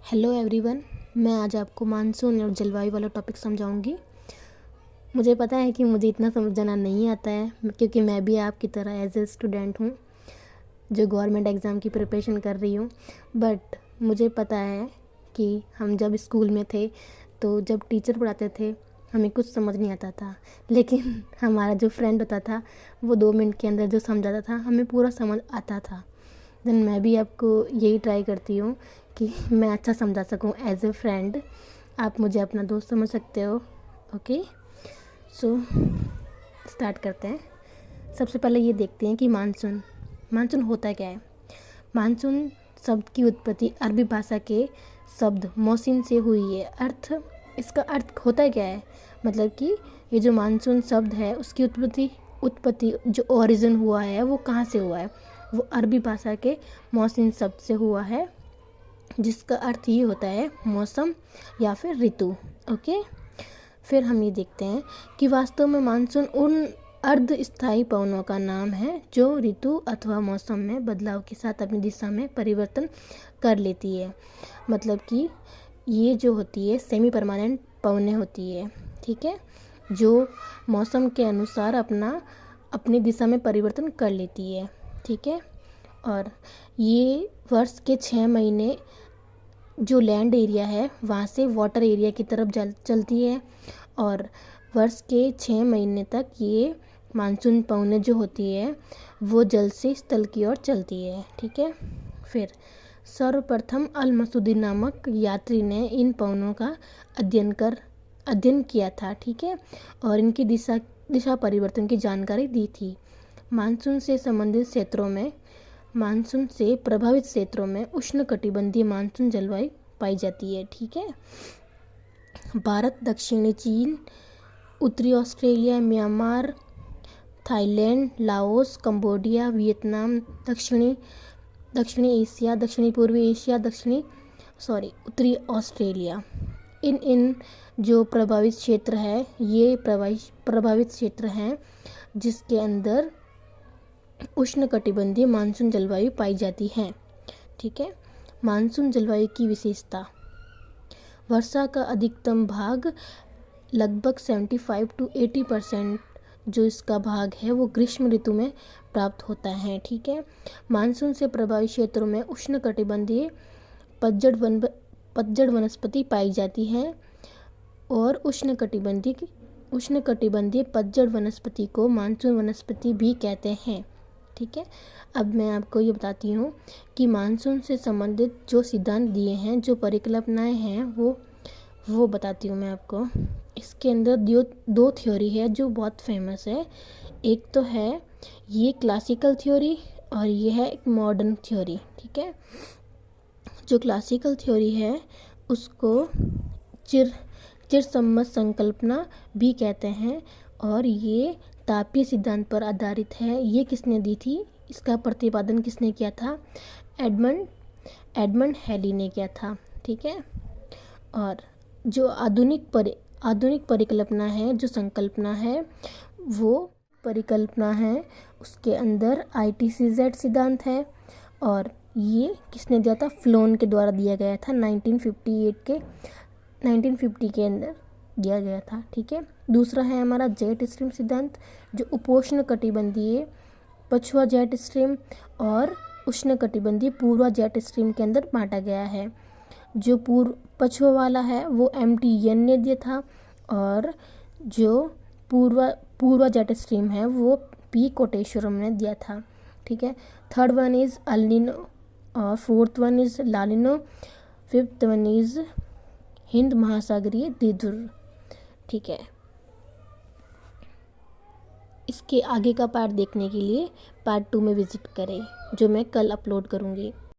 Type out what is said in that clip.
Hello everyone. मैं आज आपको मानसून और जलवायु वाला टॉपिक समझाऊंगी। मुझे पता है कि मुझे इतना समझाना नहीं आता है क्योंकि मैं भी आपकी तरह एज ए स्टूडेंट हूँ जो गवर्नमेंट एग्ज़ाम की प्रिपरेशन कर रही हूँ। बट मुझे पता है कि हम जब स्कूल में थे तो जब टीचर पढ़ाते थे हमें कुछ समझ नहीं आता था, लेकिन हमारा जो फ्रेंड होता था वो 2 मिनट के अंदर जो समझाता था हमें पूरा समझ आता था। देन मैं भी आपको यही ट्राई करती हूँ कि मैं अच्छा समझा सकूँ एज ए फ्रेंड। आप मुझे अपना दोस्त समझ सकते हो। ओके, सो स्टार्ट करते हैं। सबसे पहले ये देखते हैं कि मानसून होता क्या है। मानसून शब्द की उत्पत्ति अरबी भाषा के शब्द मौसिन से हुई है। इसका अर्थ होता क्या है, मतलब कि ये जो मानसून शब्द है उसकी उत्पत्ति जो ओरिजिन हुआ है वो कहाँ से हुआ है, वो अरबी भाषा के मौसिन शब्द से हुआ है, जिसका अर्थ ये होता है मौसम या फिर ऋतु। ओके, फिर हम ये देखते हैं कि वास्तव में मानसून उन अर्ध स्थायी पवनों का नाम है जो ऋतु अथवा मौसम में बदलाव के साथ अपनी दिशा में परिवर्तन कर लेती है। मतलब कि ये जो होती है सेमी परमानेंट पवनें होती है, ठीक है, जो मौसम के अनुसार अपनी दिशा में परिवर्तन कर लेती है, ठीक है। और ये वर्ष के 6 महीने जो लैंड एरिया है वहाँ से वाटर एरिया की तरफ चलती है, और वर्ष के 6 महीने तक ये मानसून पवनें जो होती है वो जल से स्थल की ओर चलती है, ठीक है। फिर सर्वप्रथम अल मसूदी नामक यात्री ने इन पवनों का अध्ययन किया था, ठीक है, और इनकी दिशा परिवर्तन की जानकारी दी थी। मानसून से प्रभावित क्षेत्रों में उष्णकटिबंधीय मानसून जलवायु पाई जाती है, ठीक है। भारत, दक्षिणी चीन, उत्तरी Australia, Myanmar, Thailand, Laos, Cambodia, Vietnam, दक्षिणी एशिया, दक्षिणी पूर्वी एशिया, उत्तरी ऑस्ट्रेलिया, इन जो प्रभावित क्षेत्र है ये प्रभावित क्षेत्र हैं जिसके अंदर उष्णकटिबंधीय मानसून जलवायु पाई जाती है, ठीक है। मानसून जलवायु की विशेषता: वर्षा का अधिकतम भाग लगभग 75 to 80% जो इसका भाग है वो ग्रीष्म ऋतु में प्राप्त होता है, ठीक है। मानसून से प्रभावित क्षेत्रों में उष्णकटिबंधीय पतझड़ वनस्पति पाई जाती है, और उष्णकटिबंधीय पतझड़ वनस्पति को मानसून वनस्पति भी कहते हैं, ठीक है। अब मैं आपको ये बताती हूँ कि मानसून से संबंधित जो सिद्धांत दिए हैं, जो परिकल्पनाएं हैं वो बताती हूँ मैं आपको। इसके अंदर दो थ्योरी है जो बहुत फेमस है। एक तो है ये क्लासिकल थ्योरी और ये है एक मॉडर्न थ्योरी, ठीक है। जो क्लासिकल थ्योरी है उसको चिरसम्मत संकल्पना भी कहते हैं, और ये तापीय सिद्धांत पर आधारित है। ये किसने दी थी, इसका प्रतिपादन किसने किया था? एडमंड हैली ने किया था, ठीक है। और जो आधुनिक परिकल्पना है, जो संकल्पना है, वो परिकल्पना है उसके अंदर ITCZ सिद्धांत है, और ये किसने दिया था? फ्लोन के द्वारा दिया गया था 1950 के अंदर दिया गया था, ठीक है। दूसरा है हमारा जेट स्ट्रीम सिद्धांत, जो उपोष्ण कटिबंधीय पछुआ जेट स्ट्रीम और उष्ण कटिबंधीय पूर्वा जेट स्ट्रीम के अंदर बांटा गया है। जो पछुआ वाला है वो MTN ने दिया था, और जो पूर्वा जेट स्ट्रीम है वो P कोटेश्वरम ने दिया था, ठीक है। थर्ड वन इज़ अल्निनो, और fourth one is La Nina, fifth one is हिंद महासागरीय द्विध्रुव, ठीक है। इसके आगे का पार्ट देखने के लिए पार्ट 2 में विजिट करें, जो मैं कल अपलोड करूँगी।